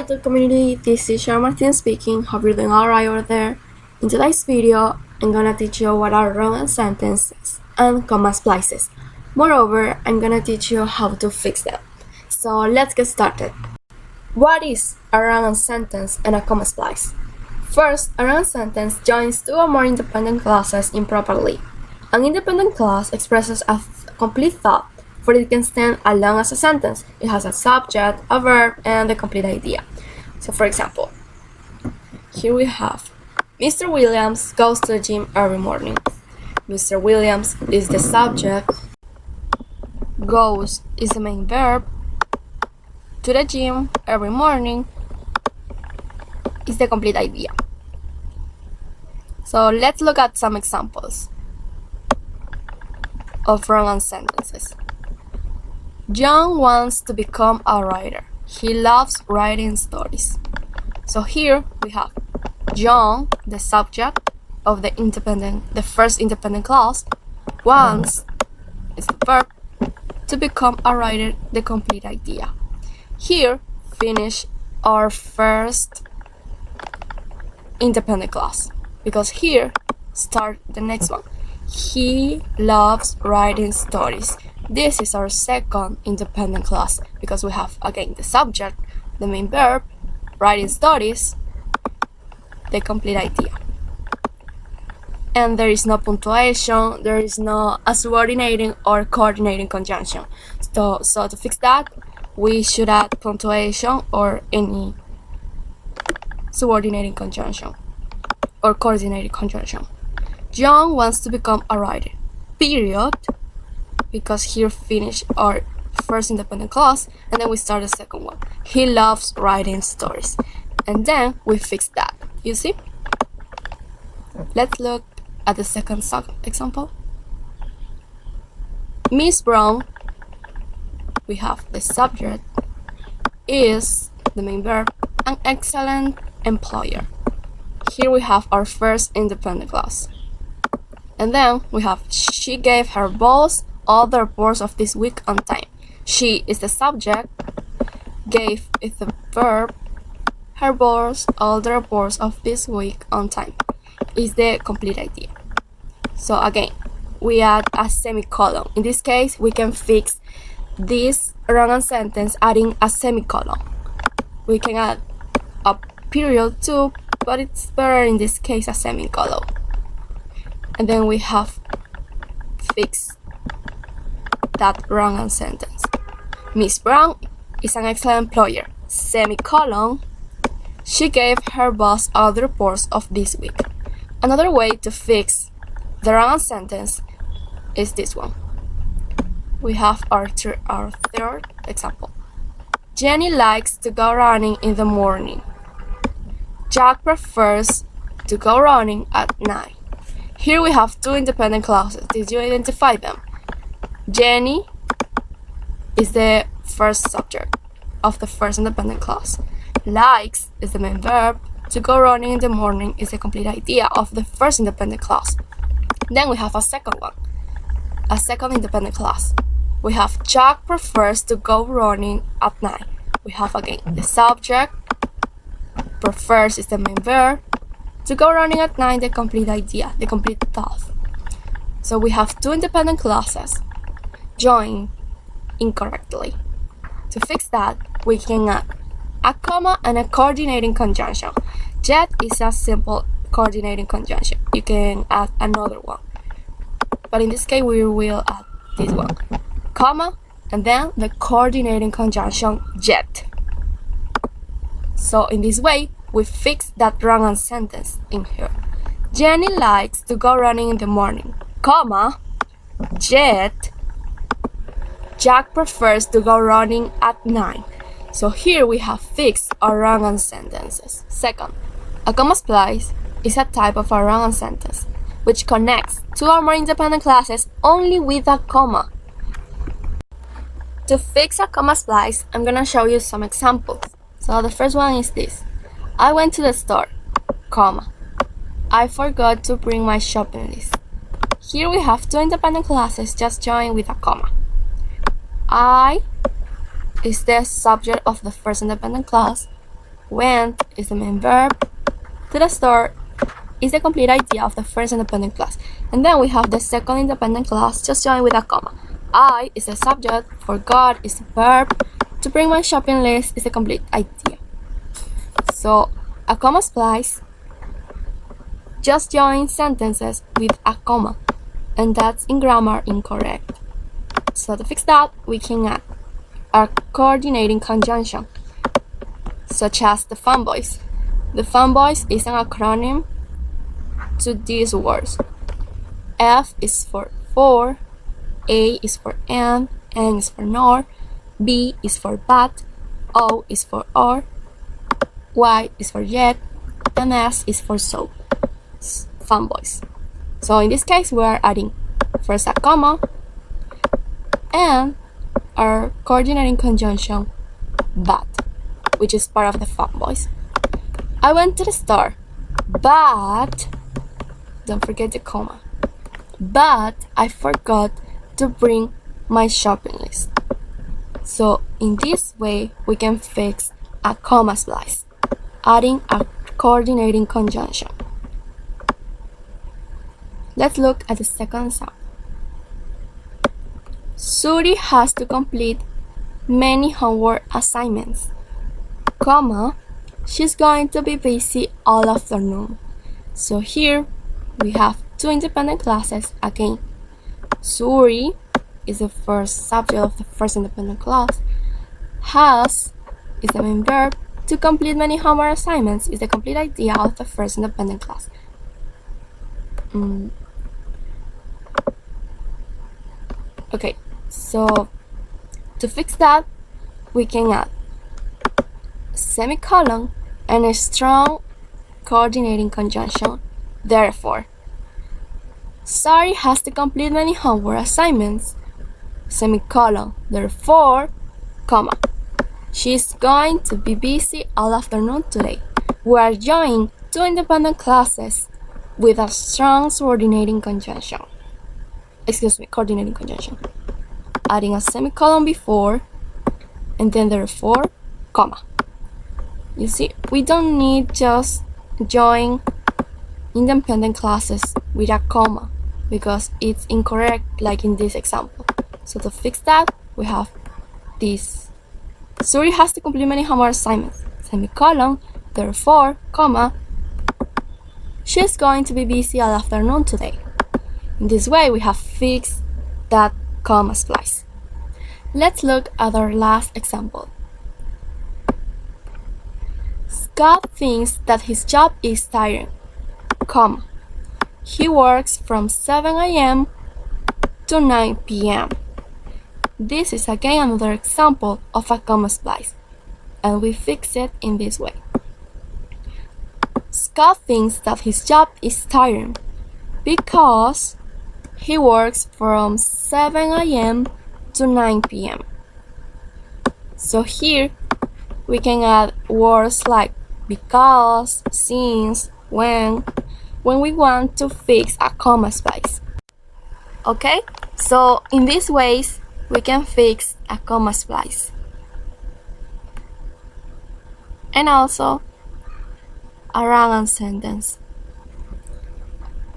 Untitled community, this is Sharon Martin speaking. Hope you're doing alright over there. In today's video, I'm gonna teach you what are wrong sentences and comma splices. Moreover, I'm gonna teach you how to fix them. So let's get started. What is a wrong sentence and a comma splice? First, a wrong sentence joins two or more independent clauses improperly. An independent clause expresses a complete thought, for it can stand alone as a sentence. It has a subject, a verb, and the complete idea. So for example, here we have Mr. Williams goes to the gym every morning. Mr. Williams is the subject, goes is the main verb, to the gym every morning is the complete idea. So let's look at some examples of wrong sentences. John wants to become a writer. He loves writing stories. So here we have John, the subject of the first independent clause, wants is the verb, to become a writer, the complete idea. Here finish our first independent clause, because here start the next one. He loves writing stories. This is our second independent clause, because we have again the subject, the main verb, writing stories, the complete idea. And there is no punctuation, there is no a subordinating or coordinating conjunction. So to fix that, we should add punctuation or any subordinating conjunction or coordinating conjunction. John wants to become a writer, period, because here finish our first independent clause and then we start the second one. He loves writing stories, and then we fix that. You see? Let's look at the second example. Miss Brown, we have the subject, is the main verb, an excellent employer. Here we have our first independent clause. And then we have she gave her boss all the reports of this week on time. She is the subject, gave is the verb, her boss all the reports of this week on time is the complete idea. So again, we add a semicolon. In this case, we can fix this wrong sentence adding a semicolon. We can add a period too, but it's better in this case a semicolon. And then we have fixed that wrong sentence. Miss Brown is an excellent employer, semicolon. She gave her boss all the reports of this week. Another way to fix the wrong sentence is this one. We have our third example. Jenny likes to go running in the morning. Jack prefers to go running at night. Here we have two independent clauses. Did you identify them? Jenny is the first subject of the first independent clause. Likes is the main verb. To go running in the morning is the complete idea of the first independent clause. Then we have a second one, a second independent clause. We have Jack prefers to go running at night. We have again the subject, prefers is the main verb, to go running at night, the complete idea, the complete thought. So we have two independent clauses joined incorrectly. To fix that, we can add a comma and a coordinating conjunction. Jet is a simple coordinating conjunction. You can add another one, but in this case we will add this one, comma, and then the coordinating conjunction jet. So in this way, we fix that wrong sentence in here. Jenny likes to go running in the morning, comma, jet. Jack prefers to go running at night. So here we have fixed our wrong sentences. Second, a comma splice is a type of a wrong sentence which connects two or more independent clauses only with a comma. To fix a comma splice, I'm gonna show you some examples. So the first one is this. I went to the store, comma. I forgot to bring my shopping list. Here we have two independent clauses just joined with a comma. I is the subject of the first independent clause. Went is the main verb. To the store is the complete idea of the first independent class. And then we have the second independent class just joined with a comma. I is the subject, forgot is the verb, to bring my shopping list is the complete idea. So a comma splice just joins sentences with a comma, and that's in grammar incorrect. So to fix that, we can add a coordinating conjunction, such as the Fanboys. The Fanboys is an acronym to these words. F is for, A is for and, N is for nor, B is for but, O is for or, Y is for yet, and S is for so. Fanboys. So in this case, we are adding first a comma and our coordinating conjunction but, which is part of the Fanboys. I went to the store, but don't forget the comma. But I forgot to bring my shopping list. So in this way, we can fix a comma splice, adding a coordinating conjunction. Let's look at the second example. Suri has to complete many homework assignments, comma, she's going to be busy all afternoon. So here we have two independent classes again. Suri is the first subject of the first independent class. Has is the main verb. To complete many homework assignments is the complete idea of the first independent class. Okay, so to fix that, we can add semicolon and a strong coordinating conjunction. Therefore, Sari has to complete many homework assignments, semicolon. Therefore, comma, she's going to be busy all afternoon today. We are joining two independent classes with a strong coordinating conjunction. Coordinating conjunction. Adding a semicolon before, and then therefore, comma. You see, we don't need just join independent classes with a comma because it's incorrect like in this example. So to fix that, we have this. Suri has to complete many homework assignments, semicolon, therefore, comma, she's going to be busy all afternoon today. In this way, we have fixed that comma splice. Let's look at our last example. Scott thinks that his job is tiring, comma, he works from 7 a.m. to 9 p.m. This is again another example of a comma splice, and we fix it in this way. Scott thinks that his job is tiring because he works from 7 a.m. to 9 p.m. So here we can add words like because, since, when we want to fix a comma splice. Okay, so in these ways we can fix a comma splice. And also a random sentence.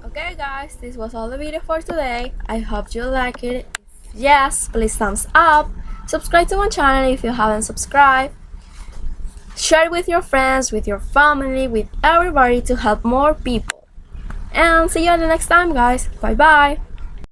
Okay guys, this was all the video for today. I hope you like it. If yes, please thumbs up. Subscribe to my channel if you haven't subscribed. Share it with your friends, with your family, with everybody to help more people. And see you the next time guys. Bye bye.